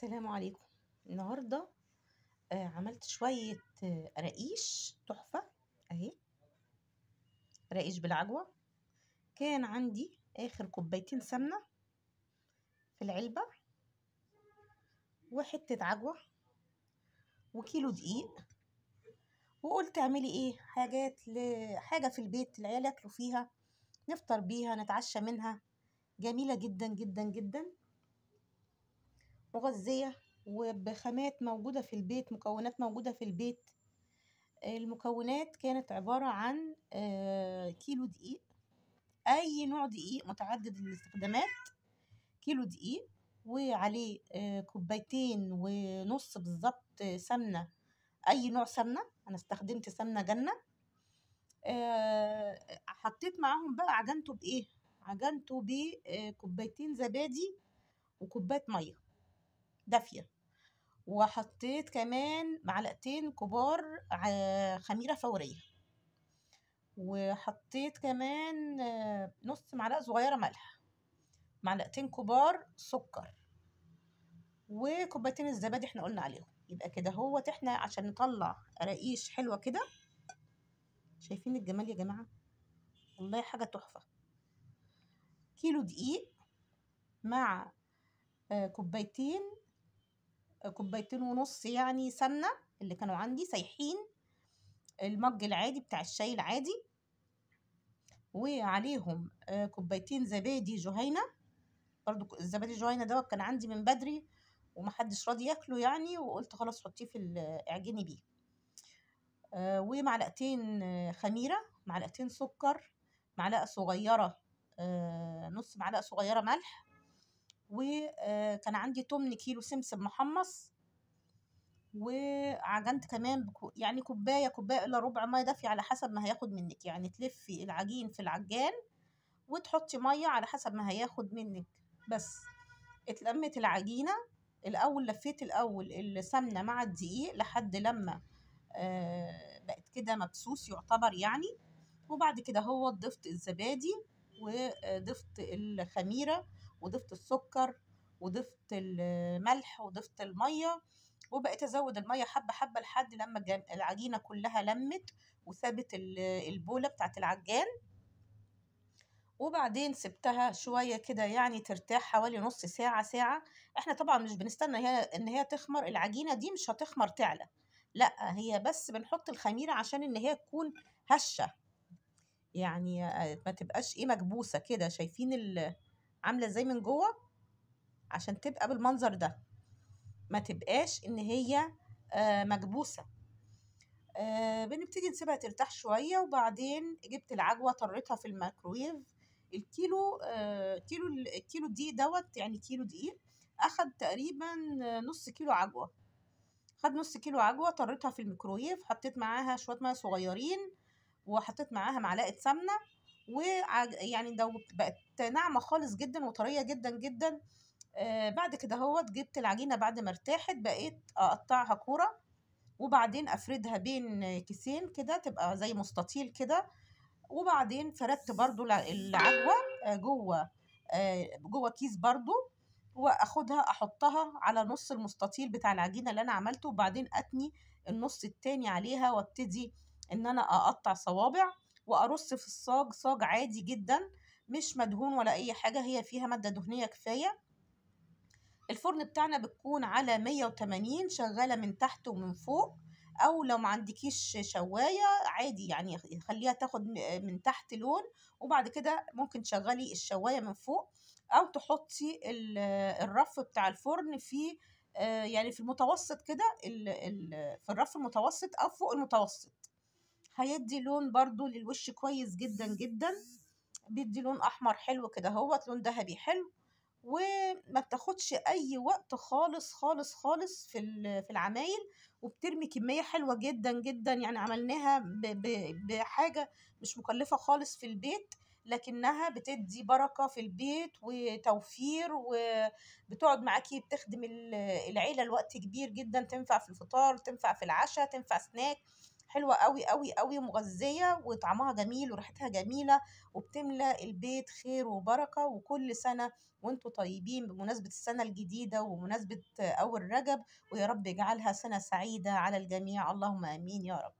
السلام عليكم. النهارده عملت شوية قراقيش تحفة اهي. قراقيش بالعجوة. كان عندي اخر كوبايتين سمنة في العلبة، وحتة عجوة، وكيلو دقيق. وقلت اعملي ايه حاجة في البيت العيال ياكلوا فيها، نفطر بيها، نتعشى منها. جميلة جدا جدا جدا، مغذية وبخامات موجودة في البيت، مكونات موجودة في البيت. المكونات كانت عبارة عن كيلو دقيق، أي نوع دقيق متعدد الاستخدامات. كيلو دقيق وعليه كوبايتين ونص بالظبط سمنة، أي نوع سمنة. أنا استخدمت سمنة جنة. حطيت معاهم بقى، عجنته بإيه؟ عجنته بكوبايتين زبادي وكوباية مية دافية. وحطيت كمان معلقتين كبار خميرة فورية. وحطيت كمان نص معلقة صغيرة ملح، معلقتين كبار سكر، وكوبايتين الزبادي احنا قلنا عليهم. يبقى كده هوت احنا عشان نطلع قراقيش حلوة كده. شايفين الجمال يا جماعة؟ والله حاجة تحفة. كيلو دقيق مع كوبايتين ونص يعني سمنة اللي كانوا عندي سايحين، المج العادي بتاع الشاي العادي، وعليهم كوبايتين زبادي جهينة. برضو الزبادي جهينة دوت كان عندي من بدري ومحدش راضي ياكله يعني، وقلت خلاص حطيه في اعجني بيه. ومعلقتين خميرة، معلقتين سكر، معلقة صغيرة نص معلقة صغيرة ملح. وكان عندي 8 كيلو سمسم محمص. وعجنت كمان يعني كوباية إلا ربع مية دافية على حسب ما هياخد منك، يعني تلفي العجين في العجان وتحطي مية على حسب ما هياخد منك. بس اتلمت العجينة الأول، لفيت الأول السمنة مع الدقيق لحد لما بقت كده مبسوس يعتبر يعني. وبعد كده هو ضفت الزبادي وضفت الخميرة وضفت السكر وضفت الملح وضفت المية، وبقيت ازود المية حبة حبة لحد لما العجينة كلها لمت وسابت البولة بتاعت العجان. وبعدين سبتها شوية كده يعني ترتاح حوالي نص ساعة ساعة. احنا طبعا مش بنستنى ان هي تخمر، العجينة دي مش هتخمر تعلى، لا هي بس بنحط الخميرة عشان ان هي تكون هشة يعني، ما تبقاش ايه مكبوسة كده. شايفين عاملة ازاي من جوه؟ عشان تبقى بالمنظر ده، ما تبقاش ان هي مكبوسة. بنبتدي نسيبها ترتاح شوية، وبعدين جبت العجوة طريتها في الميكرويف. الكيلو الدقيق دوت، يعني كيلو دقيق أخد تقريبا نص كيلو عجوة. خد نص كيلو عجوة، طريتها في الميكرويف، حطيت معاها شوية مية صغيرين، وحطيت معاها معلقة سمنة، يعني بقت ناعمة خالص جدا وطرية جدا جدا. بعد كده هوت جبت العجينة بعد ما ارتاحت، بقيت أقطعها كورة، وبعدين افردها بين كيسين كده تبقى زي مستطيل كده. وبعدين فردت برضو العجوة جوه كيس برضو، واخدها احطها على نص المستطيل بتاع العجينة اللي انا عملته، وبعدين اتني النص التاني عليها وابتدي ان انا اقطع صوابع وارص في صاج عادي جدا، مش مدهون ولا اي حاجة، هي فيها مادة دهنية كفاية. الفرن بتاعنا بتكون على 180 شغالة من تحت ومن فوق، او لو ما عندكيش شواية عادي يعني خليها تاخد من تحت لون، وبعد كده ممكن تشغلي الشواية من فوق، او تحطي الرف بتاع الفرن في يعني في المتوسط كده، في الرف المتوسط او فوق المتوسط. هيدي لون برضو للوش كويس جدا جدا، بيدي لون احمر حلو كده، هو لون ذهبي حلو، وما بتاخدش اي وقت خالص خالص خالص في العمايل، وبترمي كمية حلوة جدا جدا. يعني عملناها بحاجة مش مكلفة خالص في البيت، لكنها بتدي بركة في البيت وتوفير، وبتقعد معاكي بتخدم العيلة لوقت كبير جدا، تنفع في الفطار، تنفع في العشاء، تنفع سناك. حلوة قوي قوي قوي، مغذية وطعمها جميل وريحتها جميلة، وبتملى البيت خير وبركة. وكل سنة وانتوا طيبين بمناسبة السنة الجديدة ومناسبة أول رجب، ويا رب يجعلها سنة سعيدة على الجميع، اللهم آمين يا رب.